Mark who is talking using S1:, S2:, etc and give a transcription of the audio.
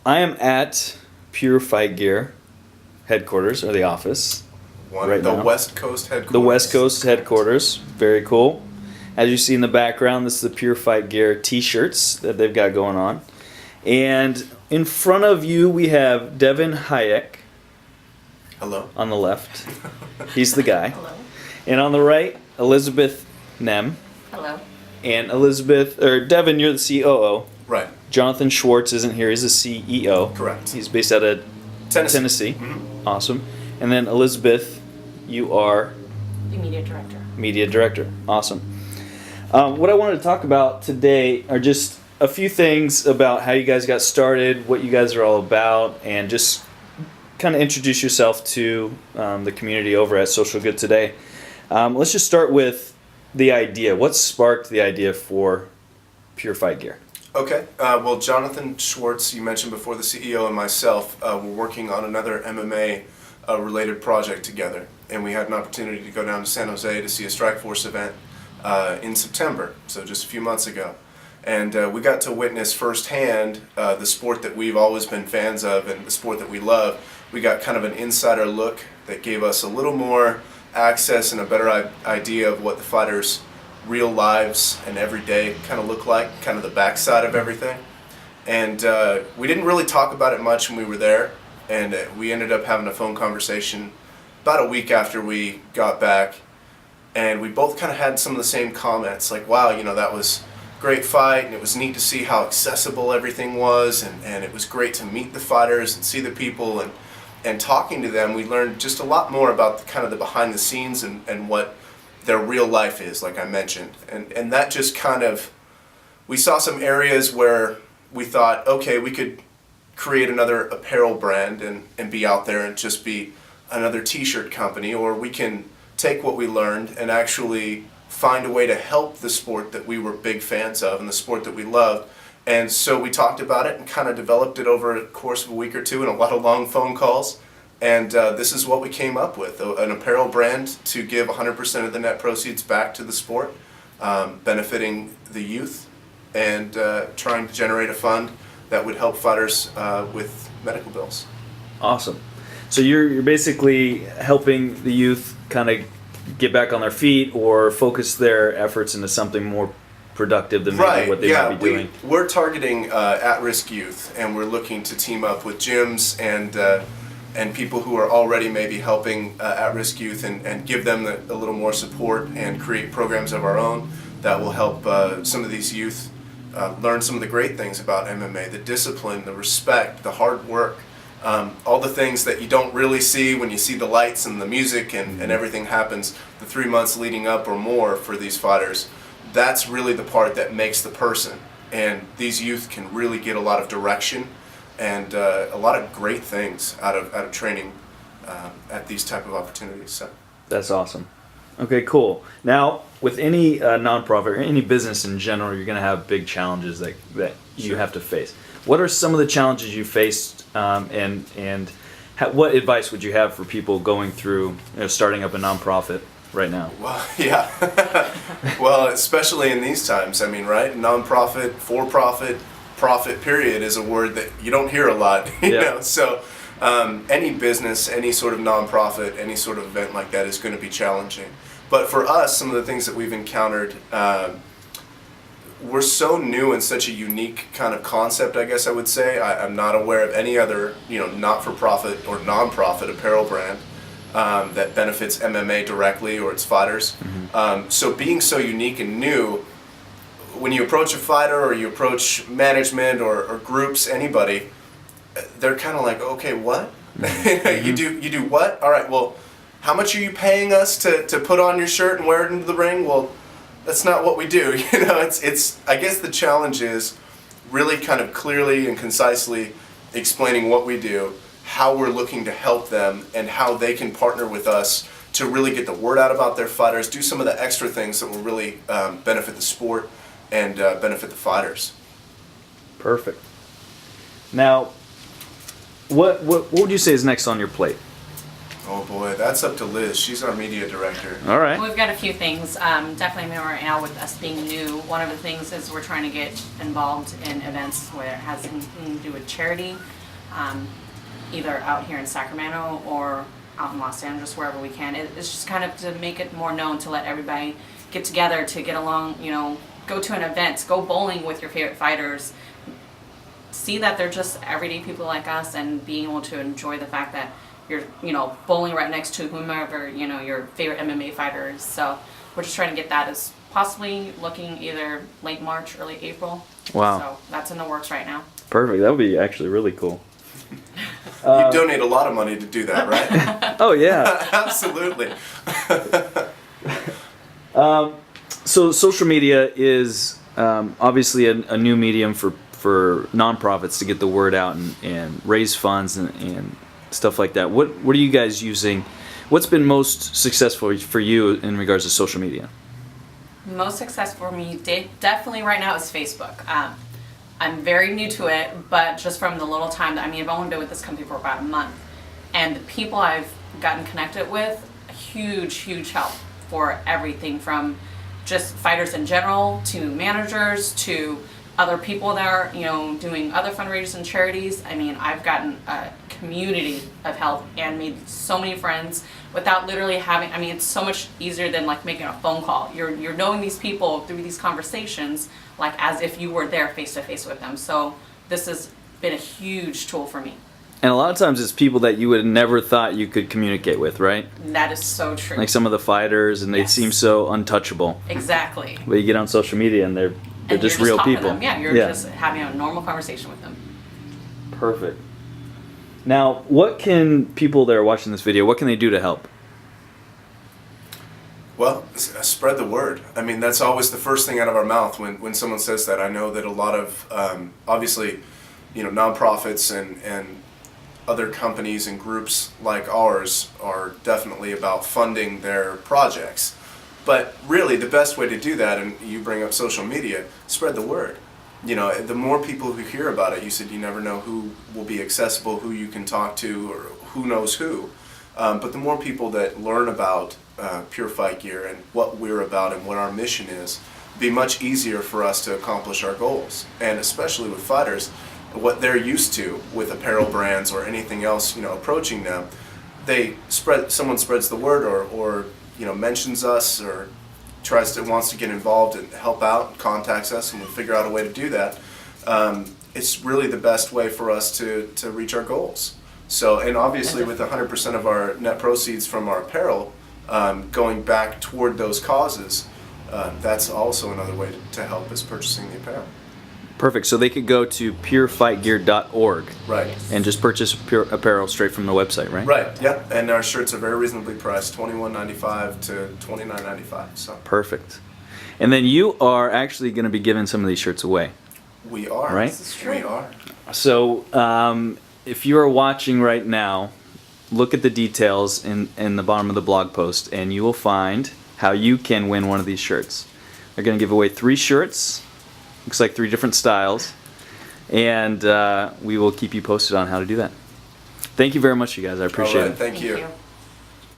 S1: I am at Pure Fight Gear headquarters, or the office. Right
S2: the
S1: now.
S2: West Coast headquarters.
S1: The West Coast headquarters. Very cool. As you see in the background, this is the Pure Fight Gear t-shirts that they've got going on. And in front of you, we have Devin Hayek.
S2: Hello.
S1: On the left. He's the guy.
S3: Hello.
S1: And on the right, Elizabeth Nem.
S3: Hello.
S1: And Devin, you're the COO.
S2: Right.
S1: Jonathan Schwartz isn't here. He's the CEO.
S2: Correct.
S1: He's based out of Tennessee.
S2: Mm-hmm.
S1: Awesome. And then Elizabeth, you are
S3: The media director.
S1: media director. Awesome. What I wanted to talk about today are just a few things about how you guys got started, what you guys are all about, and just kind of introduce yourself to the community over at Social Good Today. Let's just start with the idea. What sparked the idea for Pure Fight Gear?
S2: Okay. Well, Jonathan Schwartz, you mentioned before, the CEO, and myself, we're working on another MMA related project together. And we had an opportunity to go down to San Jose to see a Strikeforce event in September, so just a few months ago. And we got to witness firsthand the sport that we've always been fans of and the sport that we love. We got kind of an insider look that gave us a little more access and a better idea of what the fighters' real lives and every day kind of look like, kind of the backside of everything. And we didn't really talk about it much when we were there, and we ended up having a phone conversation about a week after we got back, and we both kind of had some of the same comments, like, wow, that was a great fight, and it was neat to see how accessible everything was, and it was great to meet the fighters and see the people, and talking to them, we learned just a lot more about the behind the scenes and what their real life is, like I mentioned. And that just we saw some areas where we thought, okay, we could create another apparel brand and be out there and just be another t-shirt company, or we can take what we learned and actually find a way to help the sport that we were big fans of and the sport that we loved. And so we talked about it and kind of developed it over a course of a week or two and a lot of long phone calls. And this is what we came up with, an apparel brand to give 100% of the net proceeds back to the sport, benefiting the youth, and trying to generate a fund that would help fighters with medical bills.
S1: Awesome. So you're basically helping the youth kind of get back on their feet or focus their efforts into something more productive than maybe what they might be doing.
S2: We're targeting at-risk youth, and we're looking to team up with gyms and people who are already maybe helping at-risk youth and give them a little more support and create programs of our own that will help some of these youth learn some of the great things about MMA, the discipline, the respect, the hard work, all the things that you don't really see when you see the lights and the music and everything happens the 3 months leading up or more for these fighters. That's really the part that makes the person. And these youth can really get a lot of direction and a lot of great things out of training at these type of opportunities. So
S1: that's awesome. Okay, cool. Now, with any nonprofit or any business in general, you're going to have big challenges that you have to face. What are some of the challenges you faced, and what advice would you have for people going through starting up a nonprofit right now?
S2: Well, yeah. Well, especially in these times, I mean, right? Nonprofit, for-profit, profit period is a word that you don't hear a lot, you know. So any business, any sort of nonprofit, any sort of event like that is going to be challenging. But for us, some of the things that we've encountered, we're so new and such a unique kind of concept, I guess I would say. I'm not aware of any other, not-for-profit or non-profit apparel brand that benefits MMA directly or its fighters. Mm-hmm. So being so unique and new, when you approach a fighter or you approach management or groups, anybody, they're kind of like, okay, what? Mm-hmm. You do what? All right, well, how much are you paying us to put on your shirt and wear it into the ring? Well, that's not what we do. It's I guess the challenge is really kind of clearly and concisely explaining what we do, how we're looking to help them, and how they can partner with us to really get the word out about their fighters, do some of the extra things that will really benefit the sport and benefit the fighters.
S1: Perfect. Now, what would you say is next on your plate?
S2: Oh boy, that's up to Liz. She's our media director.
S1: All right.
S3: We've got a few things. Definitely right now with us being new, one of the things is we're trying to get involved in events where it has anything to do with charity, either out here in Sacramento or out in Los Angeles, wherever we can. It's just kind of to make it more known, to let everybody get together, to get along, you know, go to an event, go bowling with your favorite fighters, see that they're just everyday people like us, and being able to enjoy the fact that you're, you know, bowling right next to whomever, you know, your favorite MMA fighter is. So we're just trying to get that, as possibly looking either late March, early April.
S1: Wow.
S3: So that's in the works right now.
S1: Perfect. That would be actually really cool.
S2: You donate a lot of money to do that, right?
S1: Oh yeah.
S2: Absolutely.
S1: So social media is obviously a new medium for nonprofits to get the word out and raise funds and stuff like that. What are you guys using? What's been most successful for you in regards to social media?
S3: Most successful for me definitely right now is Facebook. I'm very new to it, but just from the little time that, I mean, I've only been with this company for about a month, and the people I've gotten connected with, huge help for everything from just fighters in general to managers to other people that are, you know, doing other fundraisers and charities. I mean, I've gotten a community of help and made so many friends without literally having, I mean, it's so much easier than like making a phone call. You're knowing these people through these conversations, like as if you were there face to face with them. So this has been a huge tool for me.
S1: And a lot of times it's people that you would have never thought you could communicate with, right?
S3: That is so true.
S1: Like some of the fighters, and they
S3: Yes.
S1: seem so untouchable.
S3: Exactly.
S1: But you get on social media and they're
S3: And
S1: just
S3: you're
S1: real
S3: talking to
S1: people.
S3: them. Yeah, you're just having a normal conversation with them.
S1: Perfect. Now, what can people that are watching this video, what can they do to help?
S2: Well, spread the word. I mean, that's always the first thing out of our mouth when someone says that. I know that a lot of, obviously, you know, nonprofits and other companies and groups like ours are definitely about funding their projects. But really, the best way to do that, and you bring up social media, spread the word. You know, the more people who hear about it, you said you never know who will be accessible, who you can talk to, or who knows who. But the more people that learn about Pure Fight Gear and what we're about and what our mission is, it'd be much easier for us to accomplish our goals. And especially with fighters, what they're used to with apparel brands or anything else, you know, approaching them, someone spreads the word or you know, mentions us or wants to get involved and help out, contacts us, and we'll figure out a way to do that. It's really the best way for us to reach our goals. So, and obviously with 100% of our net proceeds from our apparel going back toward those causes, that's also another way to help us purchasing the apparel.
S1: Perfect. So they could go to purefightgear.org
S2: Right.
S1: and just purchase pure apparel straight from the website, right?
S2: Right. Yeah. And our shirts are very reasonably priced, $21.95 to $29.95. So
S1: Perfect. And then you are actually going to be giving some of these shirts away.
S2: we are.
S1: Right.
S3: This is true.
S2: We are.
S1: So if you are watching right now, look at the details in the bottom of the blog post, and you will find how you can win one of these shirts. They're going to give away 3 shirts. Looks like 3 different styles. And we will keep you posted on how to do that. Thank you very much, you guys. I appreciate
S2: All right.
S1: it.
S2: Thank you.
S3: you.